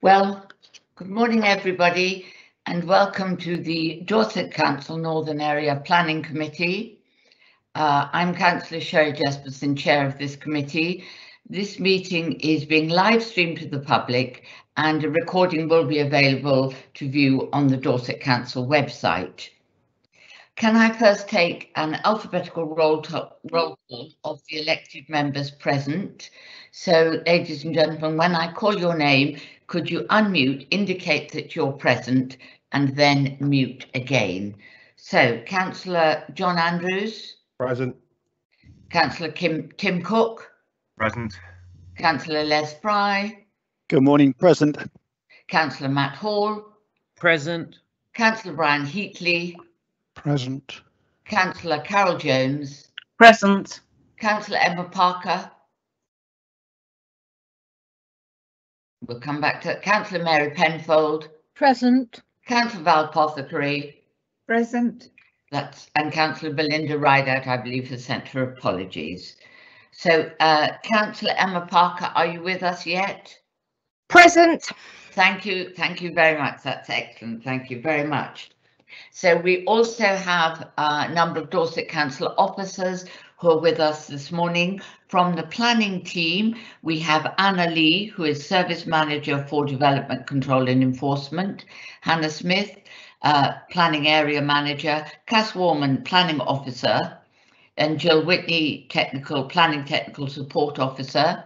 Well, good morning everybody and welcome to the Dorset Council Northern Area Planning Committee. I'm Councillor Sherry Jesperson, Chair of this committee. This meeting is being live streamed to the public and a recording will be available to view on the Dorset Council website. Can I first take an alphabetical roll call of the elected members present? So, ladies and gentlemen, when I call your name, could you unmute, indicate that you're present, and then mute again? So, Councillor John Andrews. Present. Councillor Tim Cook. Present. Councillor Les Fry. Good morning, present. Councillor Matt Hall. Present. Councillor Brian Heatley. Present. Councillor Carol Jones. Present. Councillor Emma Parker. We'll come back to Councillor Mary Penfold. Present. Councillor Val Pothecary. Present. And Councillor Belinda Rideout, I believe, has sent her apologies. So, Councillor Emma Parker, are you with us yet? Present. Thank you very much. That's excellent. Thank you very much. So we also have a number of Dorset Council officers who are with us this morning. From the planning team, we have Anna Lee, who is Service Manager for Development Control and Enforcement, Hannah Smith, Planning Area Manager, Cass Warman, Planning Officer, and Jill Whitney, Planning Technical Support Officer.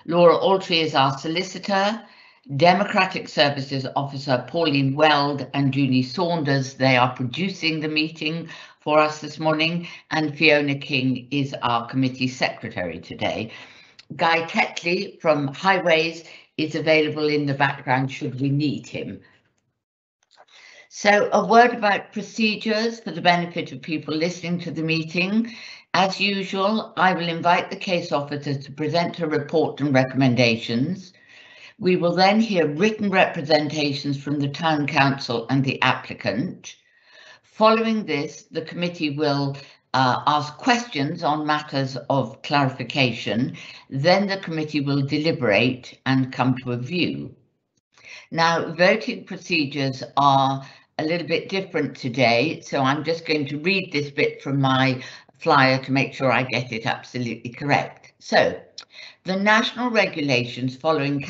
Laura Altree is our Solicitor. Democratic Services Officer Pauline Weld and Julie Saunders, they are producing the meeting for us this morning, and Fiona King is our committee secretary today. Guy Tetley from Highways is available in the background should we need him. So a word about procedures for the benefit of people listening to the meeting. As usual, I will invite the case officer to present her report and recommendations. We will then hear written representations from the Town Council and the applicant. Following this, the committee will ask questions on matters of clarification. Then the committee will deliberate and come to a view. Now, voting procedures are a little bit different today, so I'm just going to read this bit from my flyer to make sure I get it absolutely correct. So, the national regulations following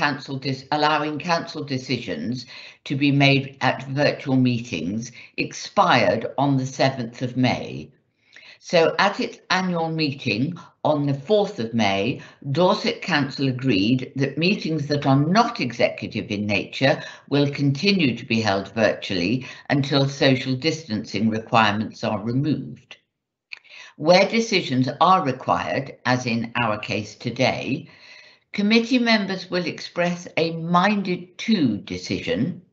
allowing council decisions to be made at virtual meetings expired on the 7th of May. So at its annual meeting on the 4th of May, Dorset Council agreed that meetings that are not executive in nature will continue to be held virtually until social distancing requirements are removed. Where decisions are required, as in our case today, committee members will express a minded to decision.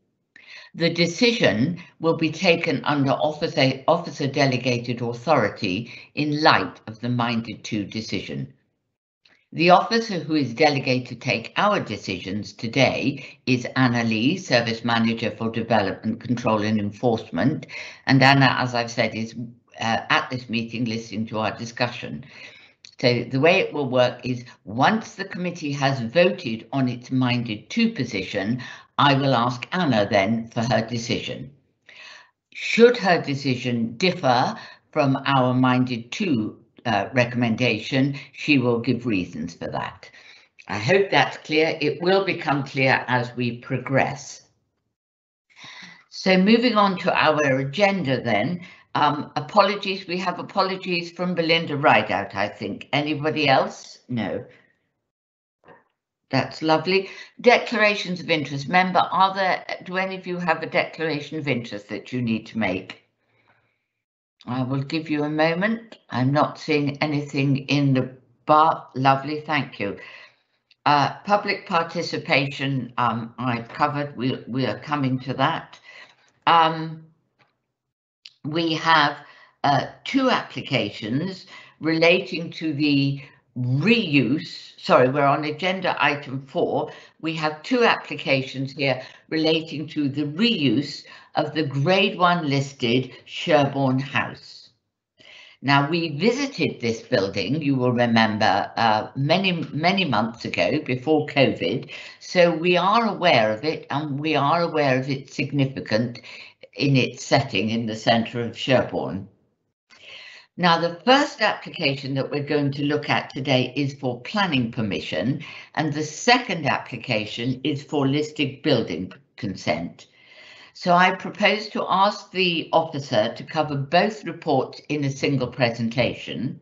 The decision will be taken under officer delegated authority in light of the minded to decision. The officer who is delegated to take our decisions today is Anna Lee, Service Manager for Development Control and Enforcement, and Anna, as I've said, is at this meeting listening to our discussion. So the way it will work is once the committee has voted on its minded to position, I will ask Anna then for her decision. Should her decision differ from our minded to recommendation, she will give reasons for that. I hope that's clear. It will become clear as we progress. So moving on to our agenda then. Apologies, we have apologies from Belinda Rideout, I think. Anybody else? No. That's lovely. Declarations of interest. Member, do any of you have a declaration of interest that you need to make? I will give you a moment. I'm not seeing anything in the bar. Lovely, thank you. Public participation, I've covered. We are coming to that. We have two applications relating to the reuse. Sorry, we're on agenda item 4. We have two applications here relating to the reuse of the grade 1 listed Sherbourne house. Now, we visited this building, you will remember, many months ago before COVID, so we are aware of it, and we are aware of its significance in its setting in the centre of Sherbourne. Now, the first application that we're going to look at today is for planning permission, and the second application is for listed building consent. So I propose to ask the officer to cover both reports in a single presentation,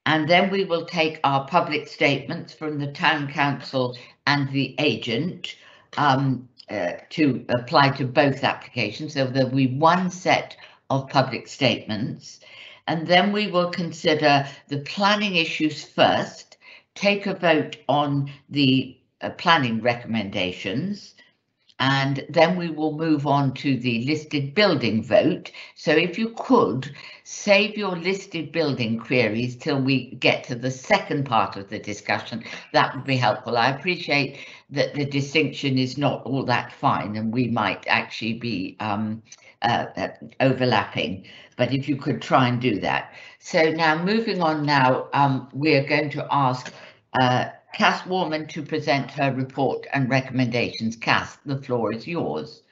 and then we will take our public statements from the Town Council and the agent to apply to both applications. So there'll be one set of public statements, and then we will consider the planning issues first, take a vote on the planning recommendations, and then we will move on to the listed building vote. So if you could save your listed building queries till we get to the second part of the discussion, that would be helpful. I appreciate that the distinction is not all that fine and we might actually be overlapping, but if you could try and do that. So now moving on now, we are going to ask Cass Warman to present her report and recommendations. Cass, the floor is yours.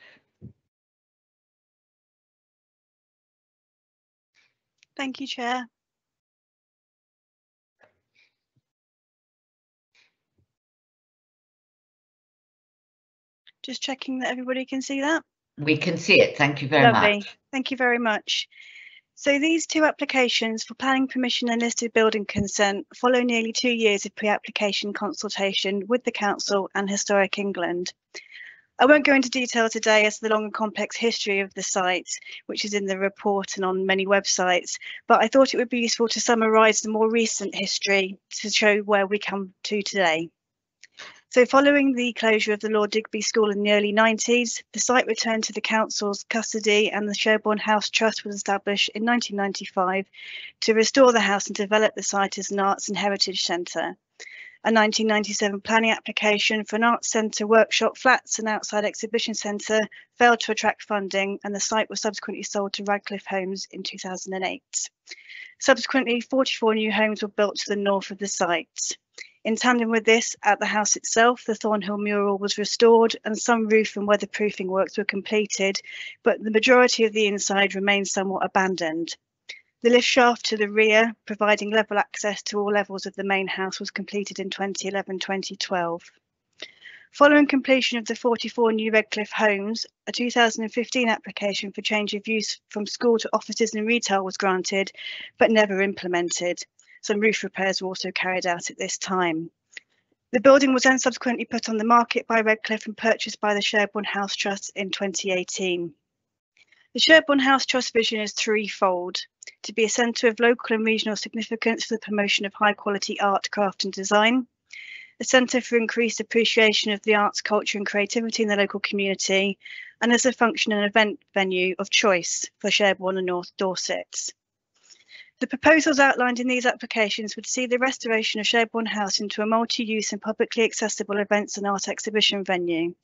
Thank you, Chair. Just checking that everybody can see that. We can see it. Thank you very Lovely. much. Thank you very much. So these two applications for planning permission and listed building consent follow nearly 2 years of pre-application consultation with the Council and Historic England. I won't go into detail today as to the long and complex history of the site, which is in the report and on many websites, but I thought it would be useful to summarise the more recent history to show where we come to today. So following the closure of the Lord Digby School in the early 90s, the site returned to the council's custody and the Sherbourne House Trust was established in 1995 to restore the house and develop the site as an arts and heritage centre. A 1997 planning application for an arts centre, workshop, flats and outside exhibition centre failed to attract funding, and the site was subsequently sold to Radcliffe Homes in 2008. Subsequently, 44 new homes were built to the north of the site. In tandem with this, at the house itself, the Thornhill mural was restored and some roof and weatherproofing works were completed, but the majority of the inside remains somewhat abandoned. The lift shaft to the rear, providing level access to all levels of the main house, was completed in 2011-2012. Following completion of the 44 new Redcliffe homes, a 2015 application for change of use from school to offices and retail was granted, but never implemented. Some roof repairs were also carried out at this time. The building was then subsequently put on the market by Redcliffe and purchased by the Sherbourne House Trust in 2018. The Sherbourne House Trust vision is threefold: to be a centre of local and regional significance for the promotion of high quality art, craft and design, a centre for increased appreciation of the arts, culture and creativity in the local community, and as a function and event venue of choice for Sherbourne and North Dorset. The proposals outlined in these applications would see the restoration of Sherbourne House into a multi-use and publicly accessible events and art exhibition venue.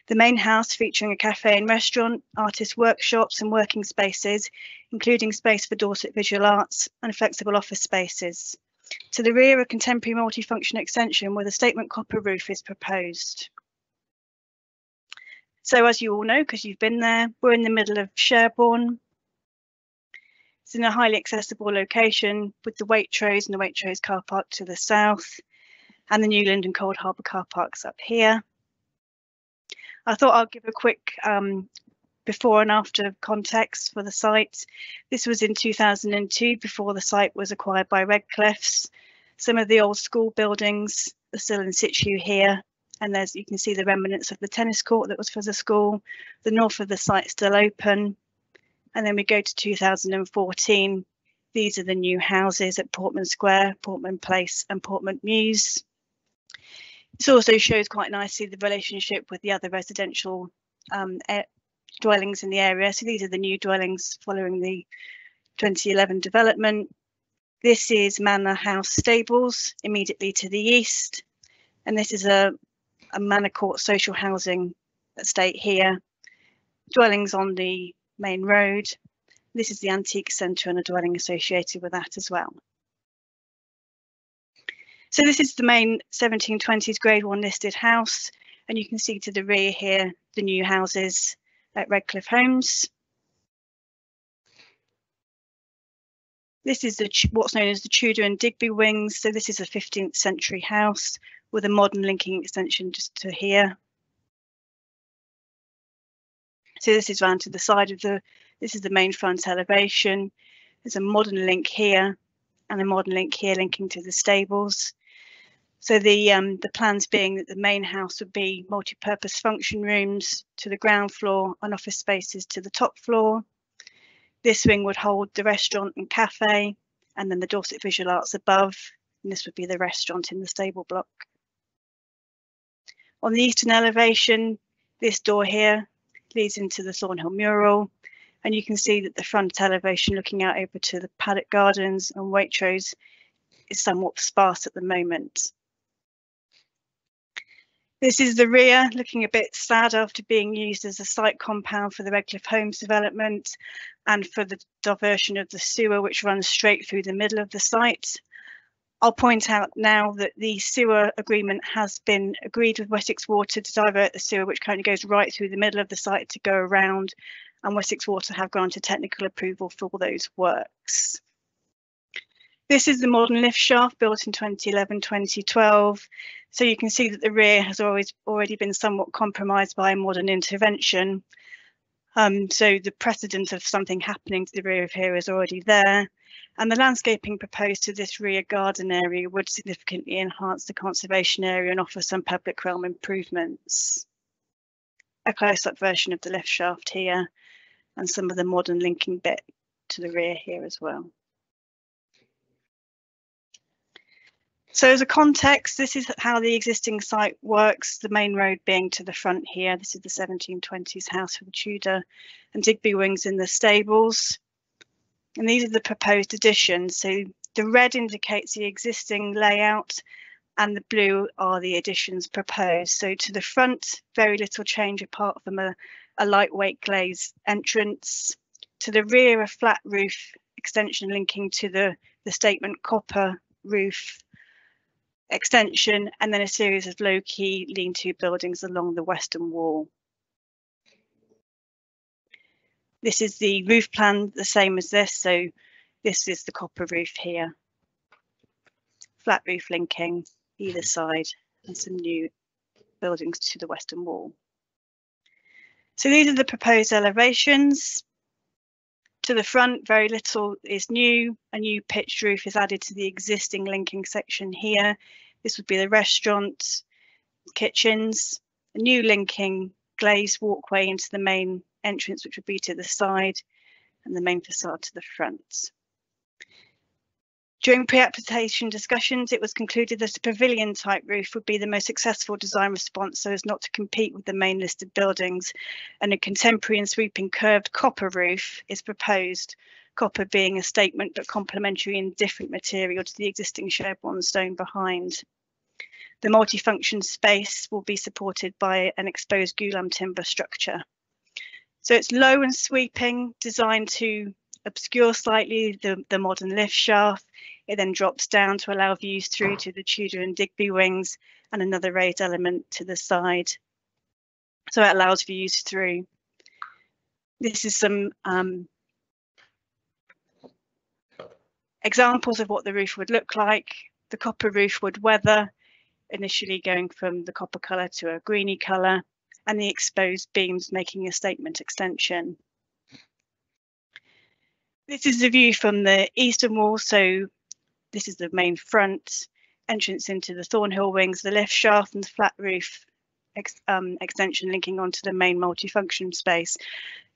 The main house featuring a cafe and restaurant, artist workshops and working spaces, including space for Dorset visual arts and flexible office spaces. To the rear, a contemporary multifunction extension with a statement copper roof is proposed. So as you all know, because you've been there, we're in the middle of Sherbourne. It's in a highly accessible location with the Waitrose and the Waitrose car park to the south and the Newland and Cold Harbour car parks up here. I thought I'll give a quick before and after context for the site. This was in 2002, before the site was acquired by Redcliffe's. Some of the old school buildings are still in situ here, and there's, you can see the remnants of the tennis court that was for the school. The north of the site still open. And then we go to 2014. These are the new houses at Portman Square, Portman Place and Portman Mews. This also shows quite nicely the relationship with the other residential dwellings in the area. So these are the new dwellings following the 2011 development. This is Manor House Stables immediately to the east. And this is a Manor Court social housing estate here. Dwellings on the main road, This is the antique centre and a dwelling associated with that as well. So this is the main 1720s Grade 1 listed house, and you can see to the rear here the new houses at Redcliffe Homes. This is what's known as the Tudor and Digby wings. So this is a 15th century house with a modern linking extension just to here. So this is round to the side of this is the main front elevation. There's a modern link here and a modern link here linking to the stables. So the plans being that the main house would be multi-purpose function rooms to the ground floor and office spaces to the top floor. This wing would hold the restaurant and cafe, and then the Dorset Visual Arts above, and this would be the restaurant in the stable block. On the eastern elevation, this door here leads into the Thornhill mural, and you can see that the front elevation looking out over to the paddock gardens and Waitrose is somewhat sparse at the moment. This is the rear, looking a bit sad after being used as a site compound for the Redcliffe Homes development and for the diversion of the sewer, which runs straight through the middle of the site. I'll point out now that the sewer agreement has been agreed with Wessex Water to divert the sewer, which currently goes right through the middle of the site to go around, and Wessex Water have granted technical approval for all those works. This is the modern lift shaft built in 2011-2012. So you can see that the rear has already been somewhat compromised by modern intervention. So the precedent of something happening to the rear of here is already there. And the landscaping proposed to this rear garden area would significantly enhance the conservation area and offer some public realm improvements. A close-up version of the lift shaft here and some of the modern linking bit to the rear here as well. So as a context, this is how the existing site works, the main road being to the front here. This is the 1720s house for the Tudor and Digby wings in the stables. And these are the proposed additions. So the red indicates the existing layout and the blue are the additions proposed. So to the front, very little change apart from a lightweight glaze entrance. To the rear, a flat roof extension linking to the statement copper roof extension, and then a series of low-key lean-to buildings along the western wall. This is the roof plan, the same as this. So this is the copper roof here. Flat roof linking either side and some new buildings to the western wall. So these are the proposed elevations. To the front, very little is new. A new pitched roof is added to the existing linking section here. This would be the restaurant, kitchens, a new linking glazed walkway into the main entrance, which would be to the side, and the main facade to the front. During pre-application discussions, it was concluded that a pavilion type roof would be the most successful design response so as not to compete with the main listed buildings, and a contemporary and sweeping curved copper roof is proposed, copper being a statement but complementary and different material to the existing Sherbourne stone behind. The multifunction space will be supported by an exposed gulam timber structure. So it's low and sweeping, designed to obscure slightly the modern lift shaft. It then drops down to allow views through to the Tudor and Digby wings and another raised element to the side. So it allows views through. This is some examples of what the roof would look like. The copper roof would weather, initially going from the copper colour to a greeny colour, and the exposed beams making a statement extension. This is the view from the eastern wall, so this is the main front, entrance into the Thornhill wings, the lift shaft and the flat roof extension linking onto the main multifunction space.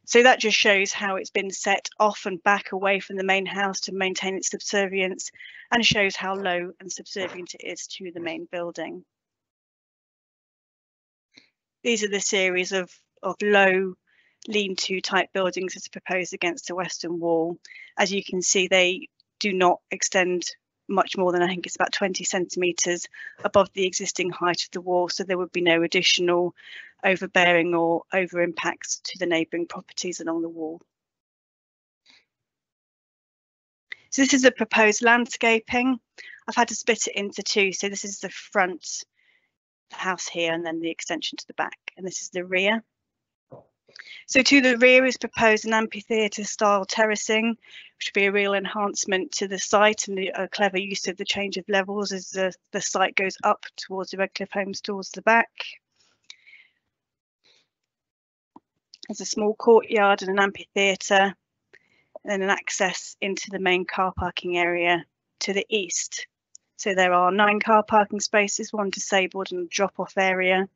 So that just shows how it's been set off and back away from the main house to maintain its subservience, and shows how low and subservient it is to the main building. These are the series of low lean-to type buildings as proposed against the western wall. As you can see, they do not extend much more than, I think it's about 20 centimetres above the existing height of the wall, so there would be no additional overbearing or over impacts to the neighbouring properties along the wall. So this is the proposed landscaping. I've had to split it into two. So this is the front, the house here, and then the extension to the back. And this is the rear. So to the rear is proposed an amphitheatre style terracing, which would be a real enhancement to the site and a clever use of the change of levels as the site goes up towards the Redcliffe homes towards the back. There's a small courtyard and an amphitheatre, and then an access into the main car parking area to the east. So there are 9 car parking spaces, 1 disabled and a drop-off area.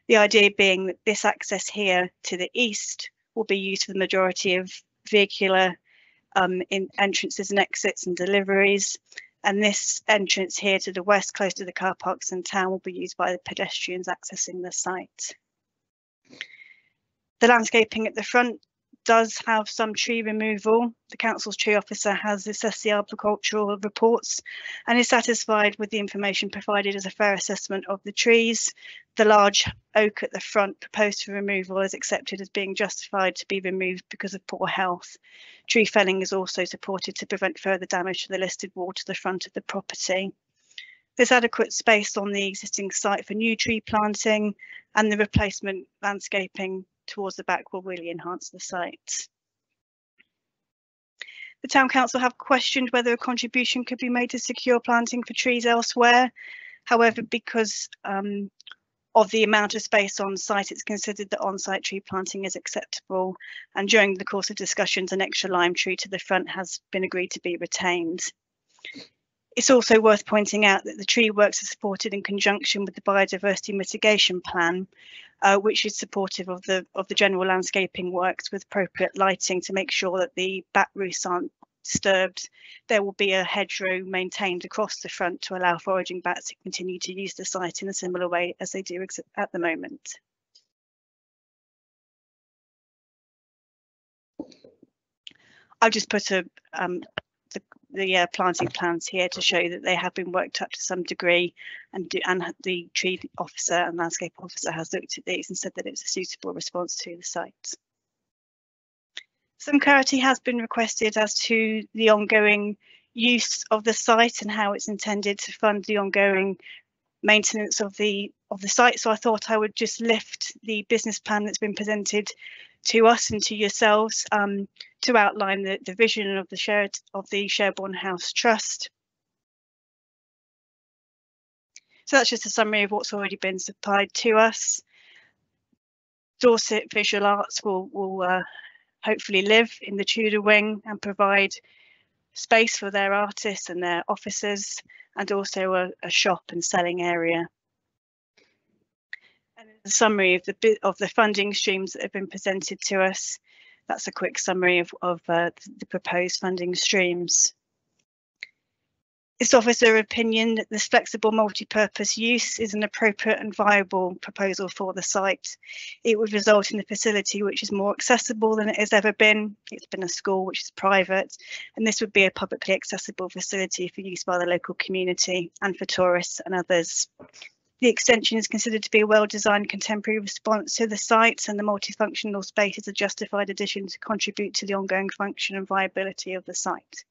The idea being that this access here to the east will be used for the majority of vehicular in entrances and exits and deliveries. And this entrance here to the west, close to the car parks in town, will be used by the pedestrians accessing the site. The landscaping at the front does have some tree removal. The council's tree officer has assessed the arboricultural reports and is satisfied with the information provided as a fair assessment of the trees. The large oak at the front proposed for removal is accepted as being justified to be removed because of poor health. Tree felling is also supported to prevent further damage to the listed wall to the front of the property. There's adequate space on the existing site for new tree planting, and the replacement landscaping towards the back will really enhance the site. The Town Council have questioned whether a contribution could be made to secure planting for trees elsewhere. However, because of the amount of space on site, it's considered that on-site tree planting is acceptable. And during the course of discussions, an extra lime tree to the front has been agreed to be retained. It's also worth pointing out that the tree works are supported in conjunction with the biodiversity mitigation plan, which is supportive of the general landscaping works with appropriate lighting to make sure that the bat roosts aren't disturbed. There will be a hedgerow maintained across the front to allow foraging bats to continue to use the site in a similar way as they do at the moment. I've just put the planting plans here to show that they have been worked up to some degree, and the tree officer and landscape officer has looked at these and said that it's a suitable response to the site. Some clarity has been requested as to the ongoing use of the site and how it's intended to fund the ongoing maintenance of the site. So I thought I would just lift the business plan that's been presented to us and to yourselves to outline the vision of the Sherbourne House Trust. So that's just a summary of what's already been supplied to us. Dorset Visual Arts will hopefully live in the Tudor wing and provide space for their artists and their officers, and also a shop and selling area. And a summary of the funding streams that have been presented to us. That's a quick summary of the proposed funding streams. It's officer opinion that this flexible multi-purpose use is an appropriate and viable proposal for the site. It would result in a facility which is more accessible than it has ever been. It's been a school which is private, and this would be a publicly accessible facility for use by the local community and for tourists and others. The extension is considered to be a well-designed contemporary response to the site, and the multifunctional space is a justified addition to contribute to the ongoing function and viability of the site.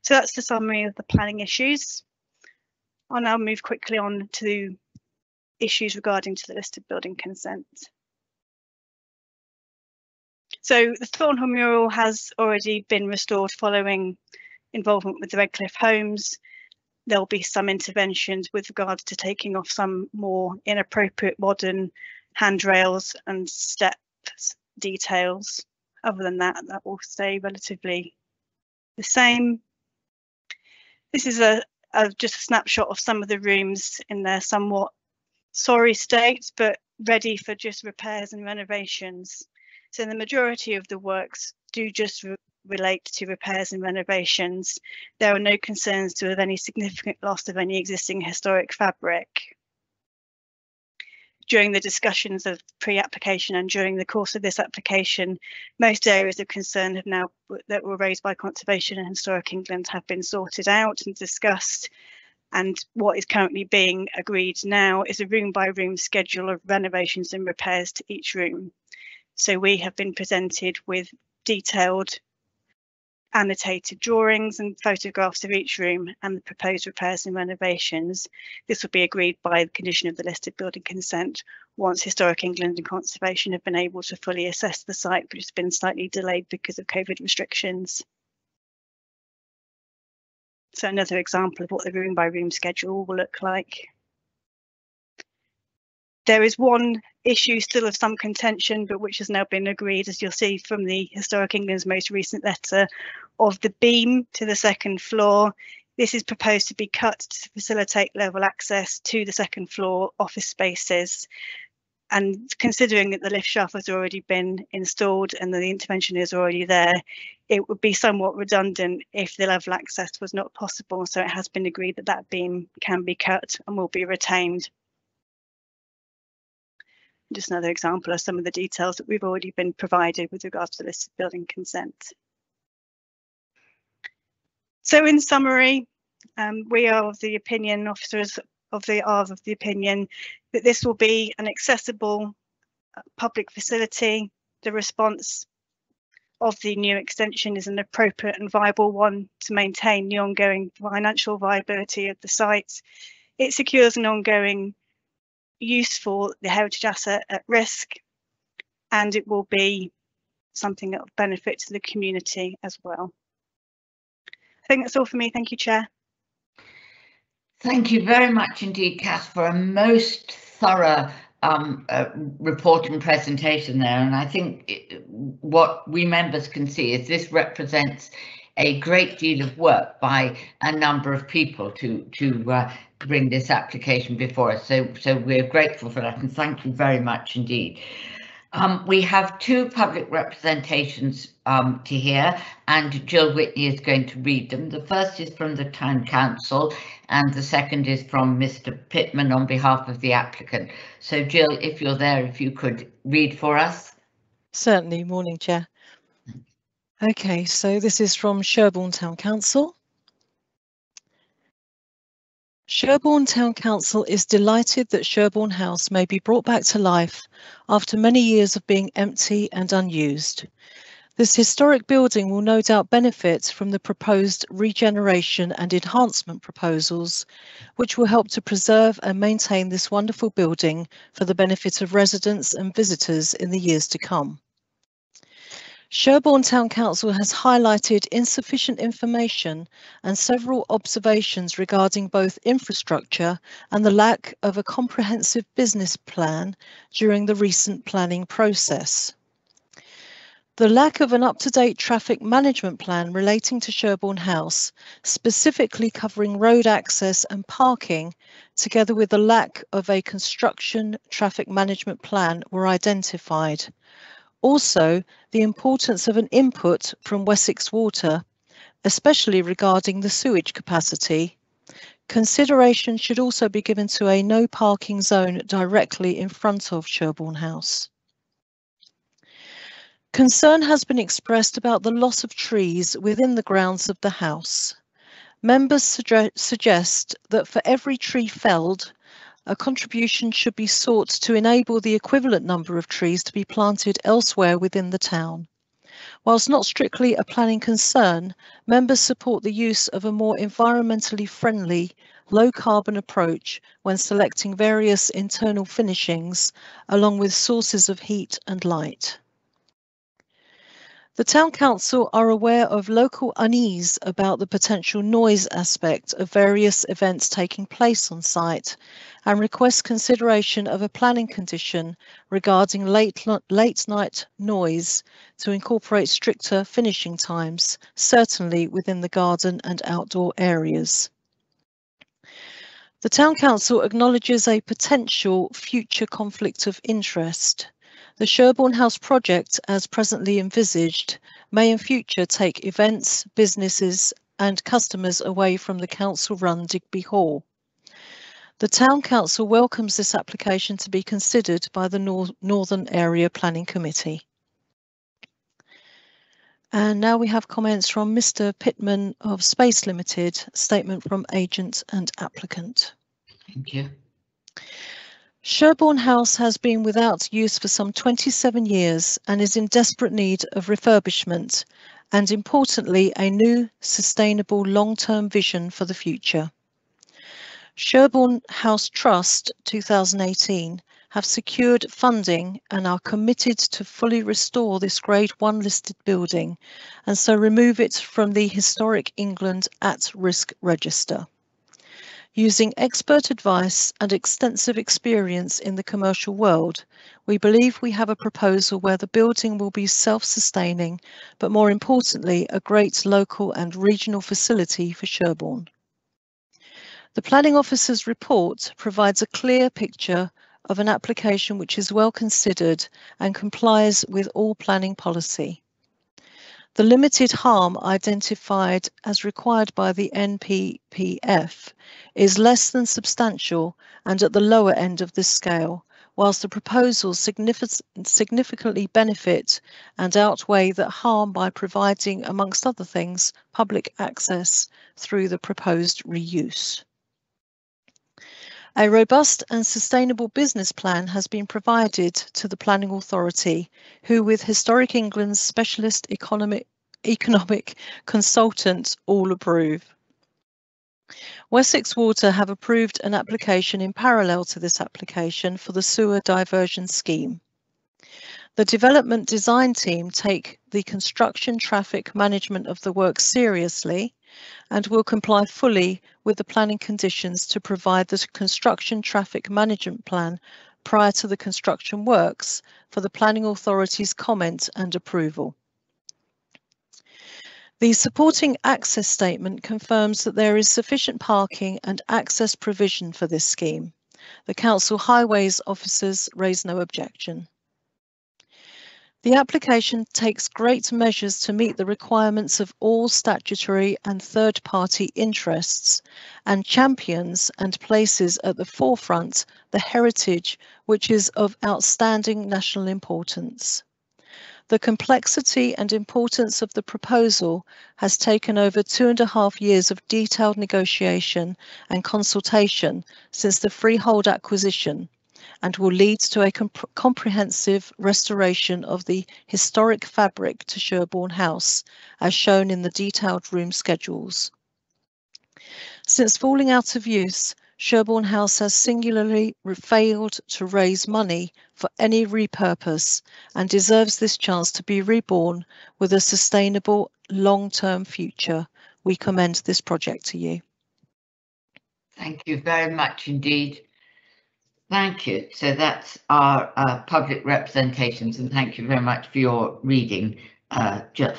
So that's the summary of the planning issues. I'll now move quickly on to issues regarding to the listed building consent. So the Thornhill mural has already been restored following involvement with the Redcliffe homes. There'll be some interventions with regards to taking off some more inappropriate modern handrails and steps details. Other than that, that will stay relatively the same. This is just a snapshot of some of the rooms in their somewhat sorry state, but ready for just repairs and renovations. So the majority of the works do just relate to repairs and renovations. There are no concerns to have any significant loss of any existing historic fabric. During the discussions of pre-application and during the course of this application, most areas of concern have now that were raised by Conservation and Historic England have been sorted out and discussed. And what is currently being agreed now is a room by room schedule of renovations and repairs to each room. So we have been presented with detailed annotated drawings and photographs of each room and the proposed repairs and renovations. This will be agreed by the condition of the listed building consent once Historic England and Conservation have been able to fully assess the site, which has been slightly delayed because of COVID restrictions. So another example of what the room by room schedule will look like. There is one issue still of some contention, but which has now been agreed, as you'll see from the Historic England's most recent letter, of the beam to the second floor. This is proposed to be cut to facilitate level access to the second floor office spaces. And considering that the lift shaft has already been installed and that the intervention is already there, it would be somewhat redundant if the level access was not possible. So it has been agreed that that beam can be cut and will be retained. Just another example of some of the details that we've already been provided with regards to the listed building consent. So in summary, we are of the opinion, officers of the opinion, that this will be an accessible public facility. The response of the new extension is an appropriate and viable one to maintain the ongoing financial viability of the site. It secures an ongoing use for the heritage asset at risk, and it will be something that will benefit to the community as well. I think that's all for me. Thank you, Chair. Thank you very much indeed, Cass, for a most thorough report and presentation there. And I think what we members can see is this represents a great deal of work by a number of people to bring this application before us. So we're grateful for that, and thank you very much indeed. We have two public representations to hear, and Jill Whitney is going to read them. The first is from the Town Council, and the second is from Mr. Pittman on behalf of the applicant. So Jill, if you're there, if you could read for us. Certainly. Morning, Chair. Okay, so this is from Sherbourne Town Council. Sherbourne Town Council is delighted that Sherbourne House may be brought back to life after many years of being empty and unused. This historic building will no doubt benefit from the proposed regeneration and enhancement proposals, which will help to preserve and maintain this wonderful building for the benefit of residents and visitors in the years to come. Sherbourne Town Council has highlighted insufficient information and several observations regarding both infrastructure and the lack of a comprehensive business plan during the recent planning process. The lack of an up-to-date traffic management plan relating to Sherbourne House, specifically covering road access and parking, together with the lack of a construction traffic management plan, were identified. Also, the importance of an input from Wessex Water, especially regarding the sewage capacity. Consideration should also be given to a no parking zone directly in front of Sherbourne House. Concern has been expressed about the loss of trees within the grounds of the house. Members suggest that for every tree felled, a contribution should be sought to enable the equivalent number of trees to be planted elsewhere within the town. Whilst not strictly a planning concern, members support the use of a more environmentally friendly, low-carbon approach when selecting various internal finishings, along with sources of heat and light. The Town Council are aware of local unease about the potential noise aspect of various events taking place on site and request consideration of a planning condition regarding late night noise to incorporate stricter finishing times, certainly within the garden and outdoor areas. The Town Council acknowledges a potential future conflict of interest. The Sherbourne House project, as presently envisaged, may in future take events, businesses and customers away from the council-run Digby Hall. The Town Council welcomes this application to be considered by the Northern Area Planning Committee. And now we have comments from Mr. Pittman of Space Limited, statement from agent and applicant. Thank you. Sherbourne House has been without use for some 27 years and is in desperate need of refurbishment, and importantly, a new sustainable long-term vision for the future. Sherbourne House Trust 2018 have secured funding and are committed to fully restore this Grade 1 listed building and so remove it from the Historic England at-risk register. Using expert advice and extensive experience in the commercial world, we believe we have a proposal where the building will be self-sustaining, but more importantly, a great local and regional facility for Sherbourne. The Planning Officer's report provides a clear picture of an application which is well considered and complies with all planning policy. The limited harm identified as required by the NPPF is less than substantial and at the lower end of this scale, whilst the proposals significantly benefit and outweigh that harm by providing, amongst other things, public access through the proposed reuse. A robust and sustainable business plan has been provided to the Planning Authority, who with Historic England's specialist economic consultants all approve. Wessex Water have approved an application in parallel to this application for the sewer diversion scheme. The development design team take the construction traffic management of the work seriously and will comply fully with the planning conditions to provide the construction traffic management plan prior to the construction works for the Planning Authority's comment and approval. The supporting access statement confirms that there is sufficient parking and access provision for this scheme. The Council Highways officers raise no objection. The application takes great measures to meet the requirements of all statutory and third-party interests and champions and places at the forefront the heritage which is of outstanding national importance. The complexity and importance of the proposal has taken over 2.5 years of detailed negotiation and consultation since the freehold acquisition, and will lead to a comprehensive restoration of the historic fabric to Sherbourne House, as shown in the detailed room schedules. Since falling out of use, Sherbourne House has singularly failed to raise money for any repurpose and deserves this chance to be reborn with a sustainable long-term future. We commend this project to you. Thank you very much indeed. Thank you. So that's our public representations, and thank you very much for your reading, Jill.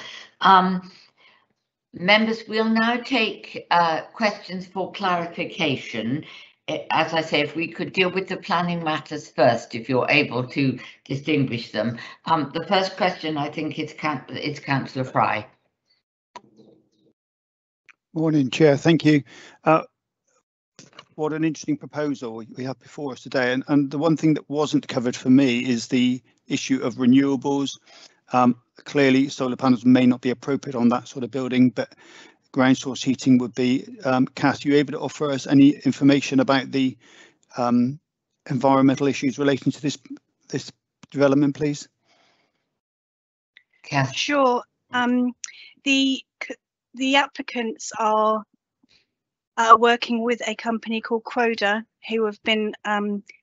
Members, we'll now take questions for clarification. As I say, if we could deal with the planning matters first, if you're able to distinguish them. The first question, I think, is Councillor Fry. Morning, Chair. Thank you. What an interesting proposal we have before us today. And the one thing that wasn't covered for me is the issue of renewables. Clearly, solar panels may not be appropriate on that sort of building, but ground source heating would be. Cass, are you able to offer us any information about the environmental issues relating to this development, please? Cass. Sure. The applicants are working with a company called Croda, who have been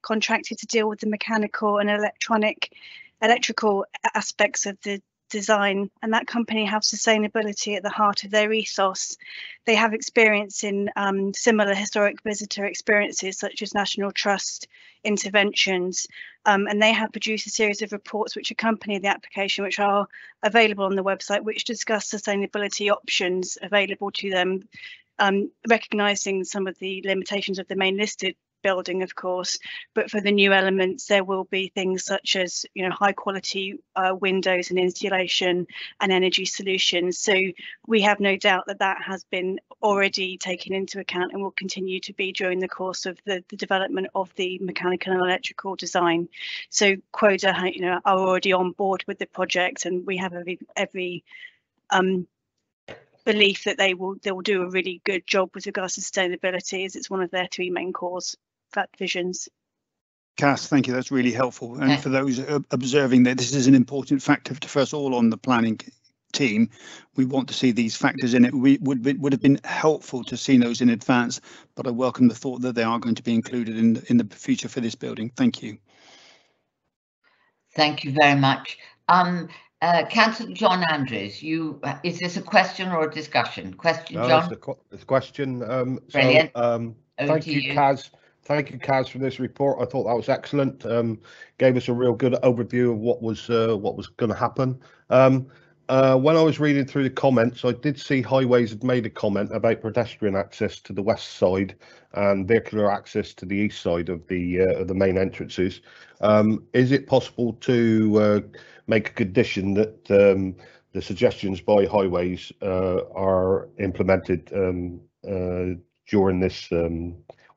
contracted to deal with the mechanical and electrical aspects of the design, and that company have sustainability at the heart of their ethos. They have experience in similar historic visitor experiences such as National Trust interventions, and they have produced a series of reports which accompany the application, which are available on the website, which discuss sustainability options available to them, recognising some of the limitations of the main listed building, of course, but for the new elements there will be things such as, you know, high quality windows and insulation and energy solutions. So we have no doubt that that has been already taken into account and will continue to be during the course of the development of the mechanical and electrical design. So Croda, you know, are already on board with the project, and we have every belief that they will do a really good job with regards to sustainability, as it's one of their three main cores visions. Cass, thank you. That's really helpful. And for those observing that this is an important factor for us all on the planning team, we want to see these factors in it. We would have been helpful to see those in advance, but I welcome the thought that they are going to be included in the future for this building. Thank you. Thank you very much. Councillor John Andrews, is this a question or a discussion? Question, No, John? it's a question. Brilliant. Thank you, Kaz. Thank you, Kaz, for this report. I thought that was excellent. Gave us a real good overview of what was going to happen. When I was reading through the comments, I did see Highways had made a comment about pedestrian access to the west side and vehicular access to the east side of the main entrances. Is it possible to make a condition that the suggestions by Highways are implemented during this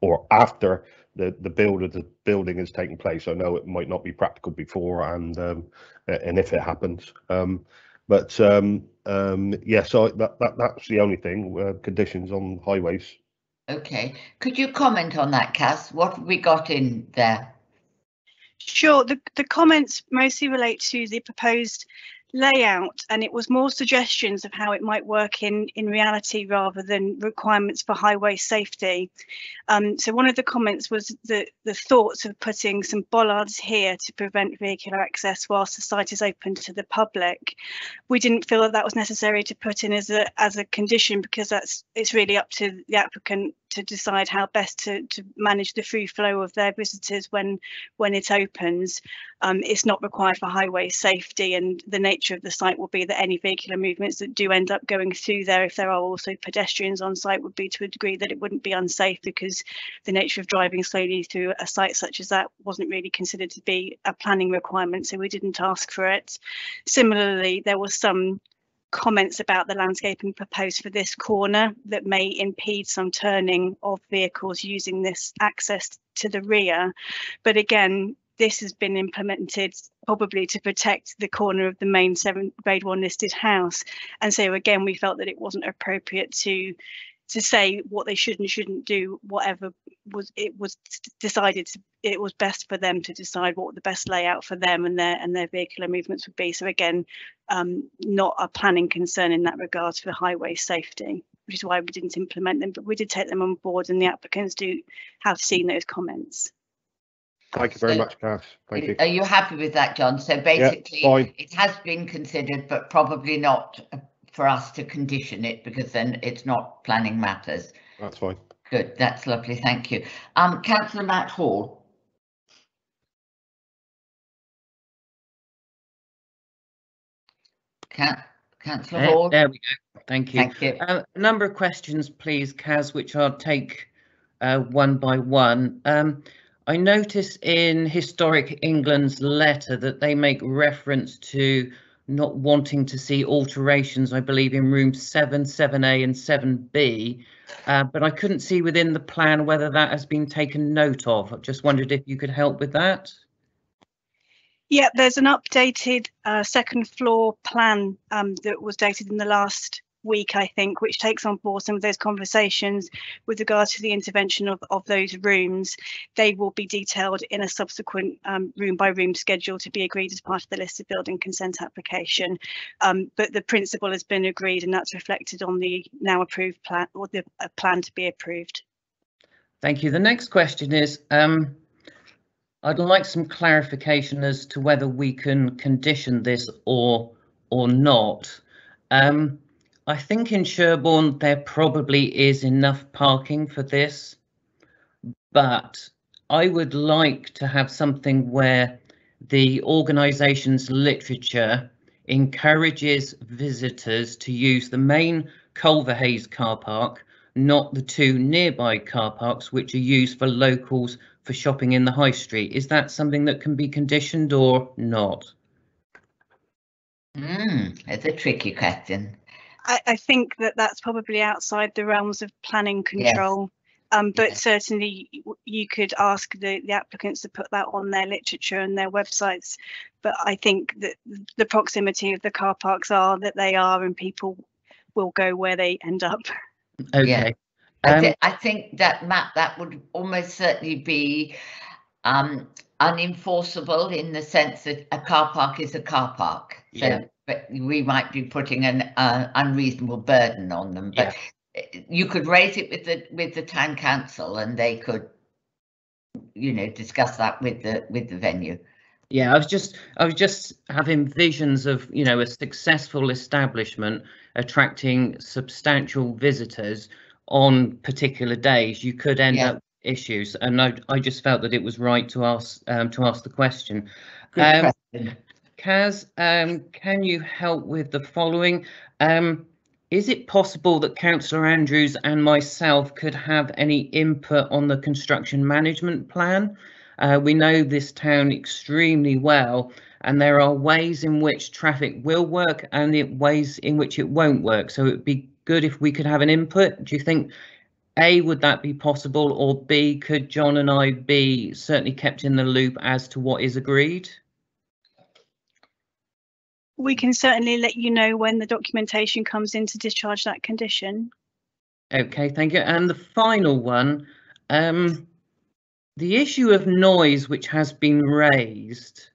or after the build of the building has taken place? I know it might not be practical before and if it happens. But yeah, so that's the only thing, conditions on Highways. Okay, could you comment on that, Cass? What have we got in there? Sure, the comments mostly relate to the proposed layout, and it was more suggestions of how it might work in reality rather than requirements for highway safety. So one of the comments was the thoughts of putting some bollards here to prevent vehicular access whilst the site is open to the public. We didn't feel that was necessary to put in as a condition, because it's really up to the applicant to decide how best to manage the free flow of their visitors when it opens. It's not required for highway safety, and the nature of the site will be that any vehicular movements that do end up going through there, if there are also pedestrians on site, would be to a degree that it wouldn't be unsafe, because the nature of driving slowly through a site such as that wasn't really considered to be a planning requirement, so we didn't ask for it. Similarly, there was some comments about the landscaping proposed for this corner that may impede some turning of vehicles using this access to the rear. But again, this has been implemented probably to protect the corner of the main grade 1 listed house. And so again, we felt that it wasn't appropriate to say what they should and shouldn't do. Whatever it was decided, it was best for them to decide what the best layout for them and their vehicular movements would be. So again, not a planning concern in that regard for highway safety, which is why we didn't implement them, but we did take them on board, and the applicants do have seen those comments. Thank you very much, Cass. Thank you. Are you happy with that, John? So basically, yeah, it has been considered, but probably not for us to condition it, because then it's not planning matters. That's fine. Good, that's lovely, thank you. Councillor Matt Hall. Councillor Hall. There we go. Thank you. Thank you. A number of questions, please, Kaz, which I'll take one by one. I notice in Historic England's letter that they make reference to not wanting to see alterations, I believe, in rooms 7, 7A and 7B, but I couldn't see within the plan whether that has been taken note of. I just wondered if you could help with that. Yeah, there's an updated second floor plan that was dated in the last week, I think, which takes on board some of those conversations with regards to the intervention of those rooms. They will be detailed in a subsequent room by room schedule to be agreed as part of the listed building consent application. But the principle has been agreed, and that's reflected on the now approved plan, or the plan to be approved. Thank you. The next question is, I'd like some clarification as to whether we can condition this or not. I think in Sherbourne there probably is enough parking for this, but I would like to have something where the organisation's literature encourages visitors to use the main Culverhays car park, not the two nearby car parks which are used for locals for shopping in the high street. Is that something that can be conditioned or not? It's a tricky question. I think that's probably outside the realms of planning control. Yes. But certainly you could ask the applicants to put that on their literature and their websites. But I think that the proximity of the car parks are that they are, and people will go where they end up. Okay. Yeah. I think that, Matt, that would almost certainly be unenforceable, in the sense that a car park is a car park. So, but we might be putting an unreasonable burden on them. But you could raise it with the town council, and they could, you know, discuss that with the venue. Yeah, I was just having visions of, you know, a successful establishment attracting substantial visitors on particular days. You could end up with issues, and I just felt that it was right to ask the question. Good question. Kaz, can you help with the following? Is it possible that Councillor Andrews and myself could have any input on the construction management plan? We know this town extremely well, and there are ways in which traffic will work and ways in which it won't work. So it would be good if we could have an input. Do you think, A, would that be possible, or B, could John and I be certainly kept in the loop as to what is agreed? We can certainly let you know when the documentation comes in to discharge that condition. Okay, thank you. And the final one, the issue of noise which has been raised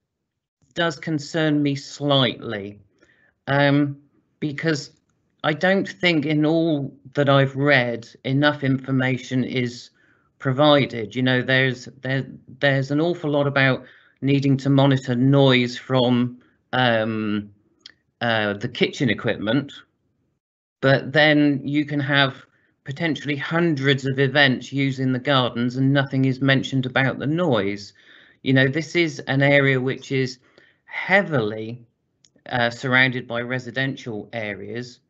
does concern me slightly, because I don't think in all that I've read enough information is provided. You know, there's an awful lot about needing to monitor noise from the kitchen equipment, but then you can have potentially hundreds of events using the gardens and nothing is mentioned about the noise. You know, this is an area which is heavily surrounded by residential areas.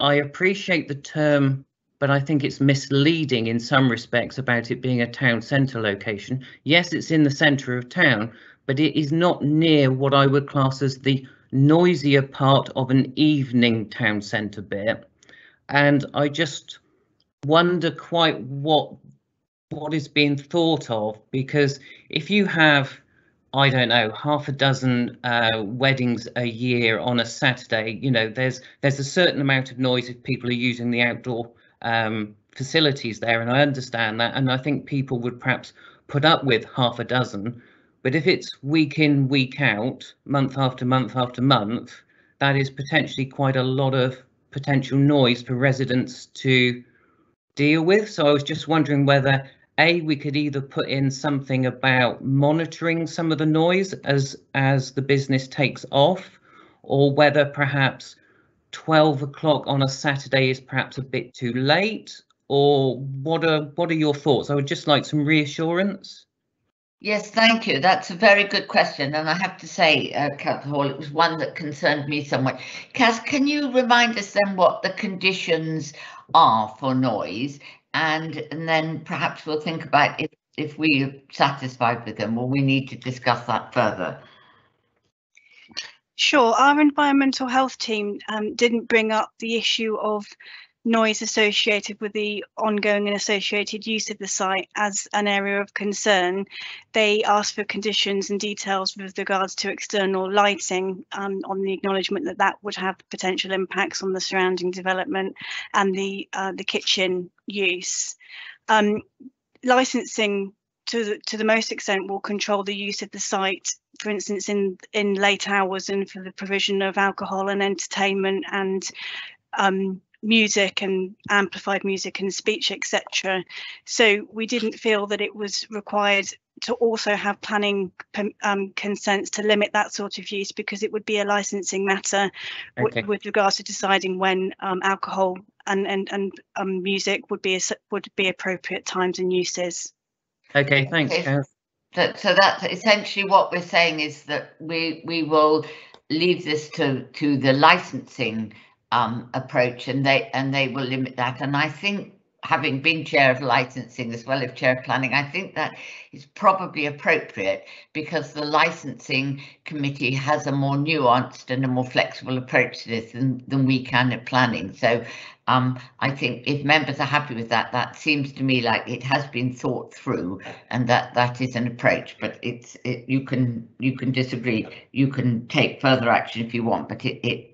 I appreciate the term, but I think it's misleading in some respects about it being a town centre location. Yes, it's in the centre of town, but it is not near what I would class as the noisier part of an evening town centre bit. And I just wonder quite what is being thought of, because if you have, I don't know, half a dozen weddings a year on a Saturday, you know, there's a certain amount of noise if people are using the outdoor facilities there, and I understand that, and I think people would perhaps put up with half a dozen. But if it's week in, week out, month after month after month, that is potentially quite a lot of potential noise for residents to deal with. So I was just wondering whether, A, we could either put in something about monitoring some of the noise as the business takes off, or whether perhaps 12 o'clock on a Saturday is perhaps a bit too late, or what are your thoughts? I would just like some reassurance. Yes, thank you. That's a very good question, and I have to say, Councillor Hall, it was one that concerned me somewhat. Kaz, can you remind us then what the conditions are for noise, and then perhaps we'll think about if we're satisfied with them, or we need to discuss that further. Sure, our environmental health team didn't bring up the issue of noise associated with the ongoing and associated use of the site as an area of concern. They asked for conditions and details with regards to external lighting, on the acknowledgement that that would have potential impacts on the surrounding development and the kitchen use. Licensing to the most extent will control the use of the site, for instance in late hours, and for the provision of alcohol and entertainment and music and amplified music and speech, etc. So we didn't feel that it was required to also have planning consents to limit that sort of use, because it would be a licensing matter. Okay. With regards to deciding when alcohol and music would be appropriate times and uses. Okay, thanks, Kath. So that's essentially what we're saying, is that we will leave this to the licensing approach, and they will limit that. And I think, having been chair of licensing as well as chair of planning, I think that is probably appropriate, because the licensing committee has a more nuanced and a more flexible approach to this than we can at planning. So I think if members are happy with that, that seems to me like it has been thought through, and that is an approach. But you can disagree, you can take further action if you want, but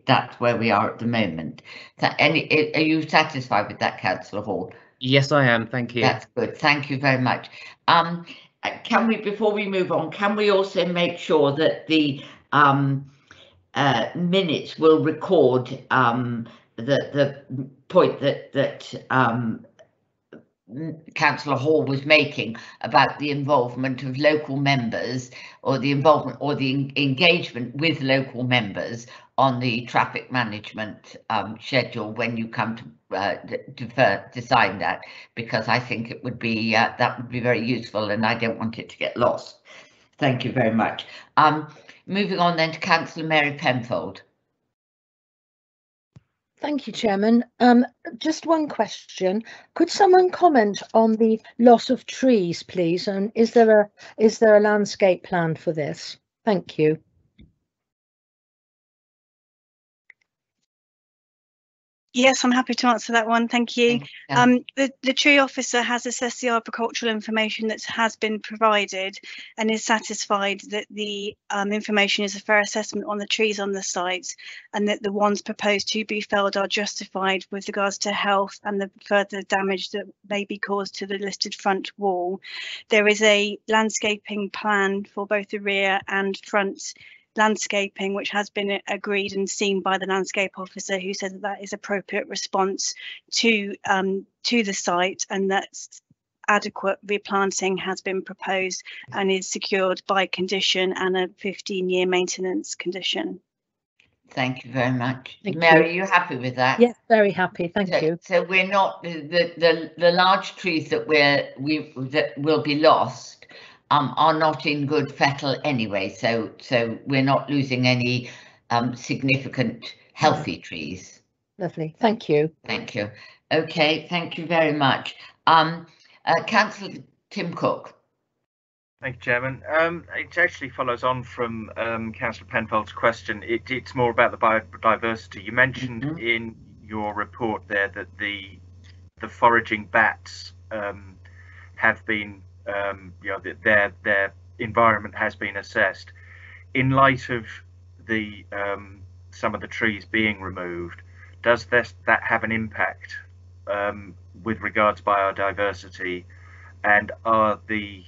that's where we are at the moment. So are you satisfied with that, Councillor Hall? Yes, I am. Thank you. That's good. Thank you very much. Can we, before we move on, can we also make sure that the minutes will record the point that Councillor Hall was making about the involvement of local members, or the involvement or the engagement with local members on the traffic management schedule when you come to decide that, because I think it would be that would be very useful, and I don't want it to get lost. Thank you very much. Moving on then to Councillor Mary Penfold. Thank you, Chairman. Just one question. Could someone comment on the loss of trees, please? And is there a landscape plan for this? Thank you. Yes, I'm happy to answer that one. Thank you. The tree officer has assessed the arboricultural information that has been provided and is satisfied that the information is a fair assessment on the trees on the site, and that the ones proposed to be felled are justified with regards to health and the further damage that may be caused to the listed front wall. There is a landscaping plan for both the rear and front landscaping, which has been agreed and seen by the landscape officer, who said that that is appropriate response to the site, and that adequate replanting has been proposed and is secured by condition and a 15-year maintenance condition. Thank you very much. Thank Mary, you. are you happy with that? Yes, very happy. Thank you. So we're not the large trees that that will be lost are not in good fettle anyway, so we're not losing any significant healthy trees. Lovely. Thank you. Thank you. Okay, thank you very much. Councillor Tim Cook. Thank you, Chairman. It actually follows on from Councillor Penfold's question. It's more about the biodiversity. You mentioned in your report there that the foraging bats have been their environment has been assessed. In light of the some of the trees being removed, does that have an impact with regards to biodiversity, and are the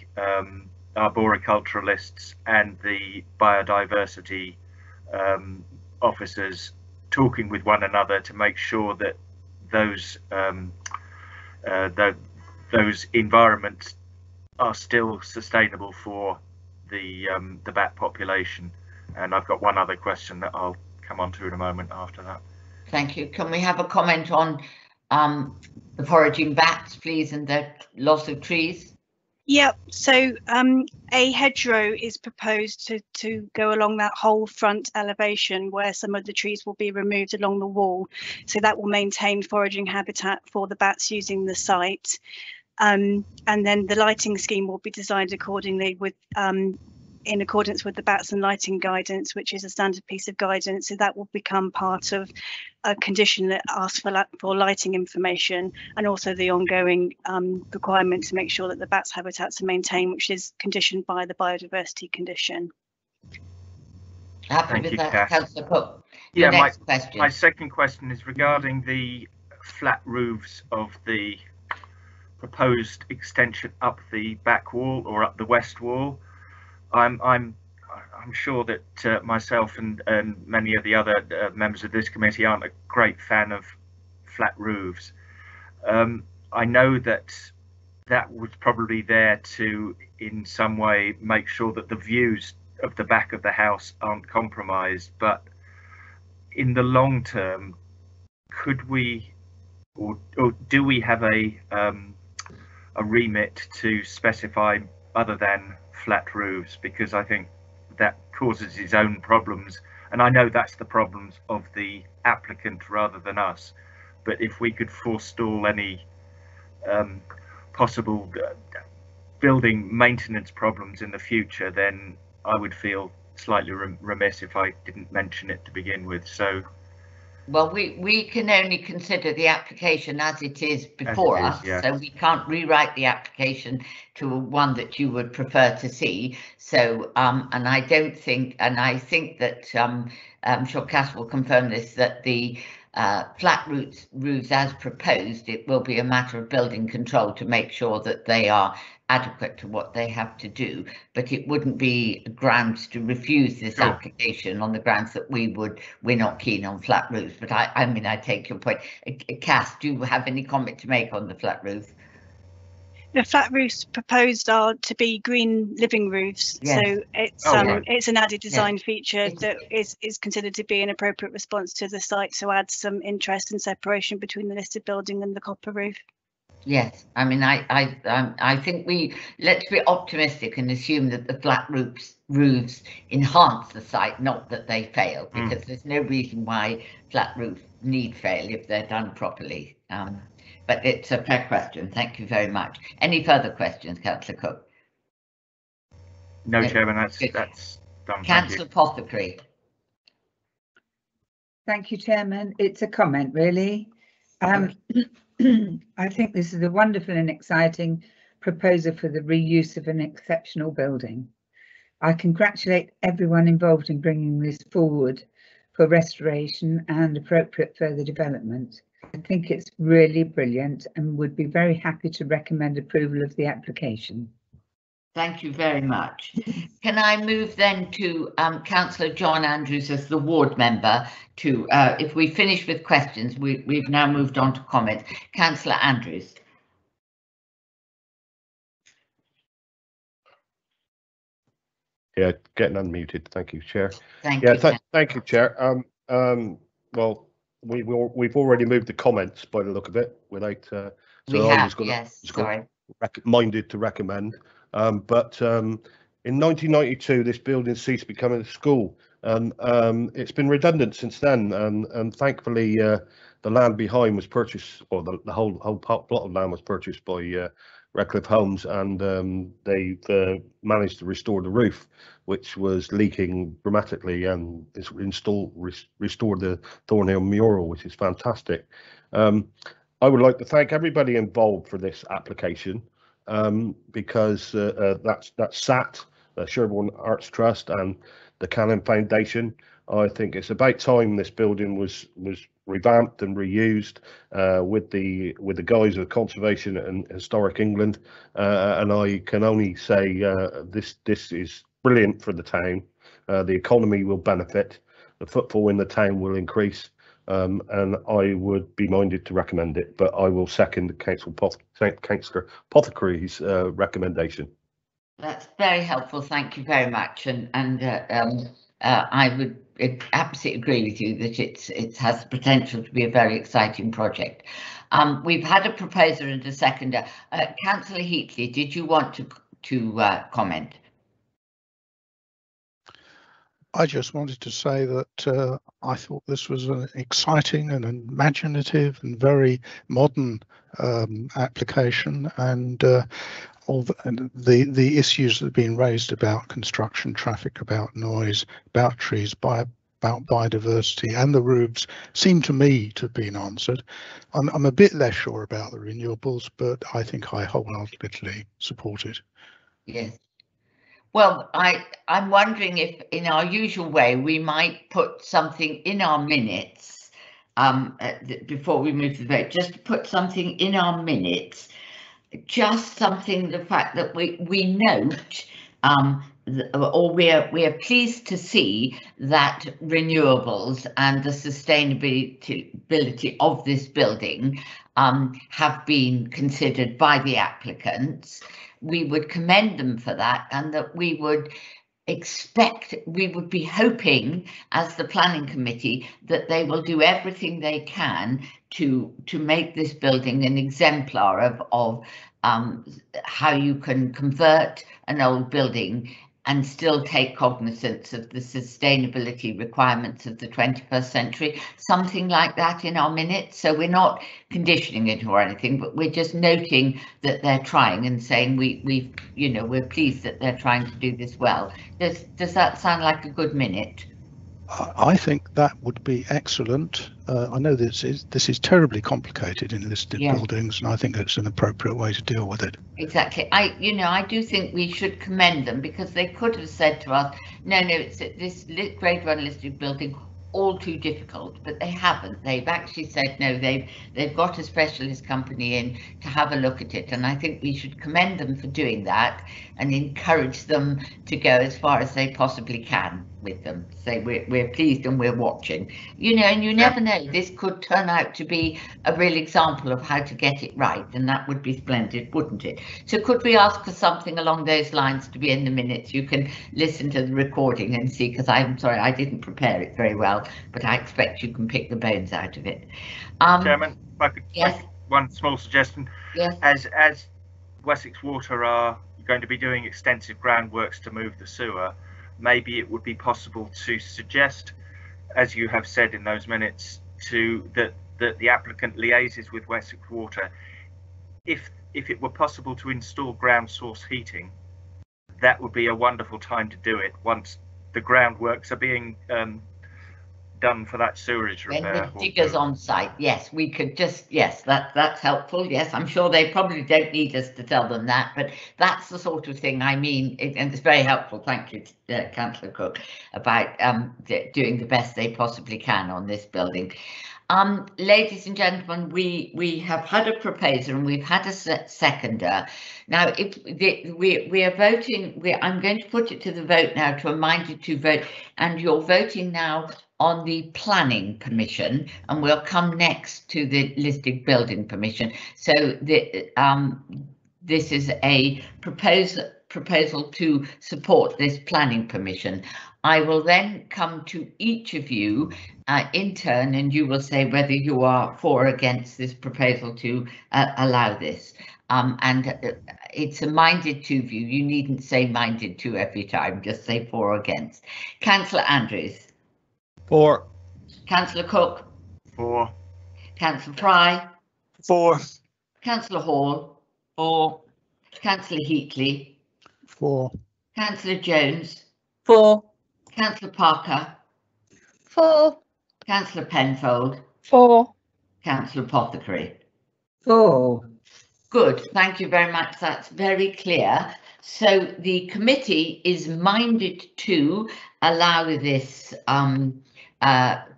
arboriculturalists and the biodiversity officers talking with one another to make sure that those environments are still sustainable for the bat population? And I've got one other question that I'll come on to in a moment after that. Thank you. Can we have a comment on the foraging bats, please, and the loss of trees? Yep. So a hedgerow is proposed to go along that whole front elevation, where some of the trees will be removed along the wall. So that will maintain foraging habitat for the bats using the site. And then the lighting scheme will be designed accordingly with in accordance with the bats and lighting guidance, which is a standard piece of guidance. So that will become part of a condition that asks for lighting information, and also the ongoing requirement to make sure that the bats' habitats are maintained, which is conditioned by the biodiversity condition. Happy with that, Councillor Cook? Yeah, my second question is regarding the flat roofs of the proposed extension up the back wall or up the west wall. I'm sure that myself and many of the other members of this committee aren't a great fan of flat roofs. I know that was probably there to, in some way, make sure that the views of the back of the house aren't compromised. But in the long term, could we, or do we have a remit to specify other than flat roofs? Because I think that causes its own problems, and I know that's the problems of the applicant rather than us. But if we could forestall any possible building maintenance problems in the future, then I would feel slightly remiss if I didn't mention it to begin with. So, well, we can only consider the application as it is before us, yes. So we can't rewrite the application to one that you would prefer to see. So, and I don't think, and I think that I'm sure Cass will confirm this, that the flat roofs as proposed, it will be a matter of building control to make sure that they are adequate to what they have to do, but it wouldn't be grounds to refuse this application on the grounds that we're not keen on flat roofs. But I mean, I take your point. Cass, do you have any comment to make on the flat roof? The flat roofs proposed are to be green living roofs, so it's an added design feature that is considered to be an appropriate response to the site, so adds some interest and separation between the listed building and the copper roof. Yes, I mean, I think let's be optimistic and assume that the flat roofs enhance the site, not that they fail, because there's no reason why flat roofs need fail if they're done properly. But it's a fair question. Thank you very much. Any further questions, Councillor Cook? No, Chairman, that's done. Councillor Apothecary. Thank you, Chairman. It's a comment, really. I think this is a wonderful and exciting proposal for the reuse of an exceptional building. I congratulate everyone involved in bringing this forward for restoration and appropriate further development. I think it's really brilliant and would be very happy to recommend approval of the application. Thank you very much. Can I move then to Councillor John Andrews as the ward member to, if we finish with questions, we've now moved on to comments. Councillor Andrews. Yeah, getting unmuted. Thank you, Chair. Thank you. Thank you, Chair. Well, we've already moved the comments by the look of it, without. Minded to recommend. But in 1992, this building ceased becoming a school, and it's been redundant since then. And thankfully, the land behind was purchased, or the whole plot of land was purchased by Redcliffe Homes, and they've managed to restore the roof, which was leaking dramatically, and restored the Thornhill mural, which is fantastic. I would like to thank everybody involved for this application, because that's SAT, the Sherbourne Arts Trust, and the Cannon Foundation. I think it's about time this building was revamped and reused with the guys of Conservation and Historic England, and I can only say this is brilliant for the town. The economy will benefit, the footfall in the town will increase, and I would be minded to recommend it, but I will second Councillor Apothecary's recommendation. That's very helpful. Thank you very much, and I would absolutely agree with you that it has the potential to be a very exciting project. We've had a proposer and a seconder. Councillor Heatley, did you want to comment? I just wanted to say that I thought this was an exciting and imaginative and very modern application, and all the issues that have been raised about construction, traffic, about noise, about trees, about biodiversity and the roofs seem to me to have been answered. I'm a bit less sure about the renewables, but I think I wholeheartedly support it. Yes. Well, I'm wondering if in our usual way we might put something in our minutes before we move to the vote, just to put something in our minutes, just something, the fact that we note or we are pleased to see that renewables and the sustainability of this building have been considered by the applicants. We would commend them for that, and that we would be hoping as the planning committee that they will do everything they can to make this building an exemplar of how you can convert an old building and still take cognizance of the sustainability requirements of the 21st century, something like that in our minutes. So we're not conditioning it or anything, but we're just noting that they're trying and saying we're pleased that they're trying to do this well. Does that sound like a good minute? I think that would be excellent. I know this is terribly complicated in listed buildings, and I think it's an appropriate way to deal with it. Exactly. I do think we should commend them, because they could have said to us, no, it's this grade 1 listed building all too difficult, but they haven't. They've actually said no, they've got a specialist company in to have a look at it, and I think we should commend them for doing that and encourage them to go as far as they possibly can with them. Say we're pleased and we're watching, you know, and you never know, this could turn out to be a real example of how to get it right, and that would be splendid, wouldn't it? So could we ask for something along those lines to be in the minutes? You can listen to the recording and see, because I'm sorry I didn't prepare it very well, but I expect you can pick the bones out of it. Chairman, if I could make one small suggestion. Yes. As Wessex Water are going to be doing extensive groundworks to move the sewer, maybe it would be possible to suggest, as you have said in those minutes, that the applicant liaises with Wessex Water. If it were possible to install ground source heating, that would be a wonderful time to do it once the groundworks are being done for that sewerage repair. When the diggers on site, yes, we could just, yes, that's helpful. Yes, I'm sure they probably don't need us to tell them that, but that's the sort of thing I mean, and it's very helpful. Thank you, Councillor Cook, about doing the best they possibly can on this building. Ladies and gentlemen, we have had a proposer and we've had a seconder. Now, if we are voting, I'm going to put it to the vote now, to a minded to vote, and you're voting now on the planning permission, and we'll come next to the listed building permission. So this is a proposal to support this planning permission. I will then come to each of you in turn, and you will say whether you are for or against this proposal to allow this. And it's a minded to view. You needn't say minded to every time, just say for or against. Councillor Andrews. For. Councillor Cook. For. Councillor Fry. For. Councillor Hall. For. Councillor Heatley. For. Councillor Jones. For. Councillor Parker. For. Councillor Penfold. For. Councillor Apothecary. For. Good, thank you very much. That's very clear. So the committee is minded to allow this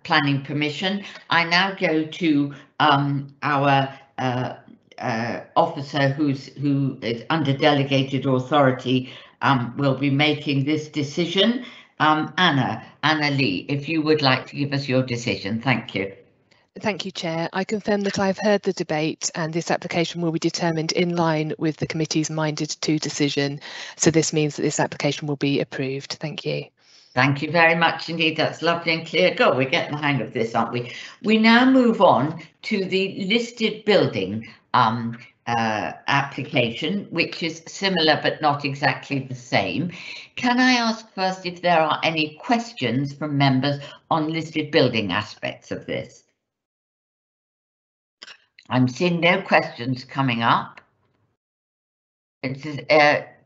planning permission. I now go to our officer who is under delegated authority, will be making this decision. Anna Lee, if you would like to give us your decision. Thank you. Thank you, Chair. I confirm that I've heard the debate and this application will be determined in line with the committee's minded to decision. So this means that this application will be approved. Thank you. Thank you very much indeed. That's lovely and clear. Go, we're getting the hang of this, aren't we? We now move on to the listed building application, which is similar but not exactly the same. Can I ask first if there are any questions from members on listed building aspects of this? I'm seeing no questions coming up.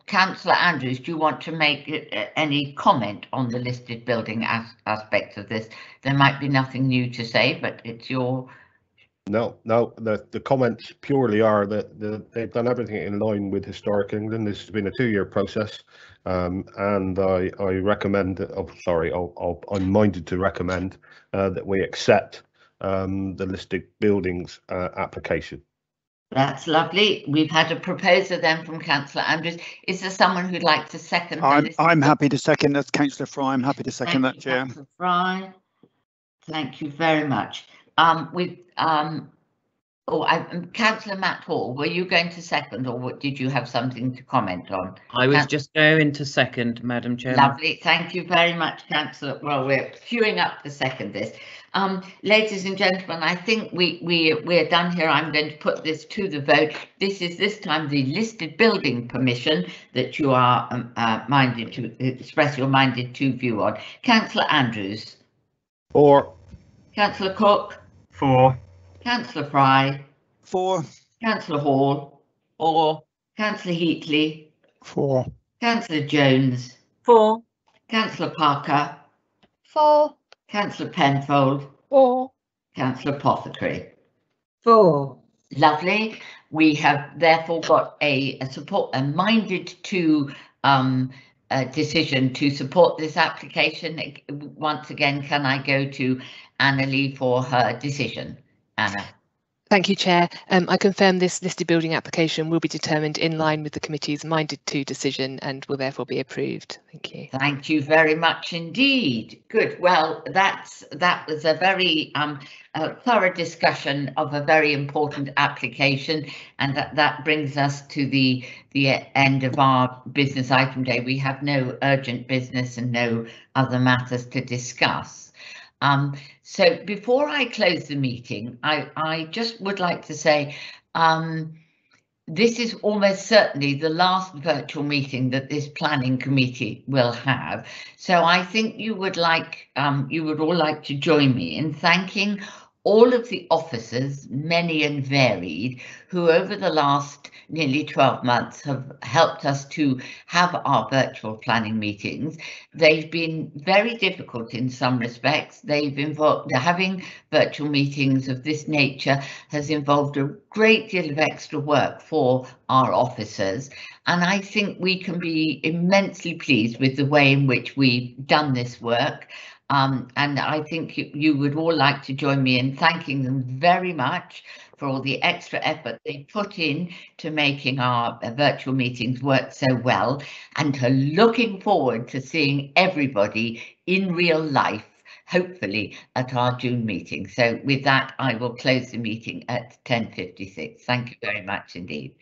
Councillor Andrews, do you want to make any comment on the listed building aspects of this? There might be nothing new to say, but it's your... No, the comments purely are that they've done everything in line with Historic England. This has been a 2-year process, and I recommend, I'm minded to recommend that we accept the listed buildings application. That's lovely. We've had a proposer then from Councillor Andrews. Is there someone who'd like to second? I'm happy to second. That's Councillor Fry. I'm happy to second that, Chair. Councillor Fry. Thank you very much. Councillor Matt Hall, were you going to second, or did you have something to comment on? I was just going to second, Madam Chairman. Lovely, thank you very much, Councillor. Well, we're queuing up to second this. Ladies and gentlemen, I think we're done here. I'm going to put this to the vote. This is this time the listed building permission that you are minded to express your minded to view on. Councillor Andrews. For. Councillor Cook. For. Councillor Fry. For. Councillor Hall. For. Councillor Heatley. For. Councillor Jones. For. Councillor Parker. For. Councillor Penfold. For. Councillor Apothecary. For. Lovely. We have therefore got a minded to decision to support this application. Once again, can I go to Anna Lee for her decision? Anna. Thank you, Chair. I confirm this listed building application will be determined in line with the committee's minded to decision and will therefore be approved. Thank you. Thank you very much indeed. Good. Well, that was a very thorough discussion of a very important application, and that brings us to the end of our business item day. We have no urgent business and no other matters to discuss. So before I close the meeting, I just would like to say this is almost certainly the last virtual meeting that this planning committee will have. So I think you would all like to join me in thanking all of the officers, many and varied, who over the last nearly 12 months have helped us to have our virtual planning meetings. They've been very difficult in some respects. Having virtual meetings of this nature has involved a great deal of extra work for our officers. And I think we can be immensely pleased with the way in which we've done this work. And I think you would all like to join me in thanking them very much for all the extra effort they put in to making our virtual meetings work so well, and to looking forward to seeing everybody in real life, hopefully at our June meeting. So with that, I will close the meeting at 10:56. Thank you very much indeed.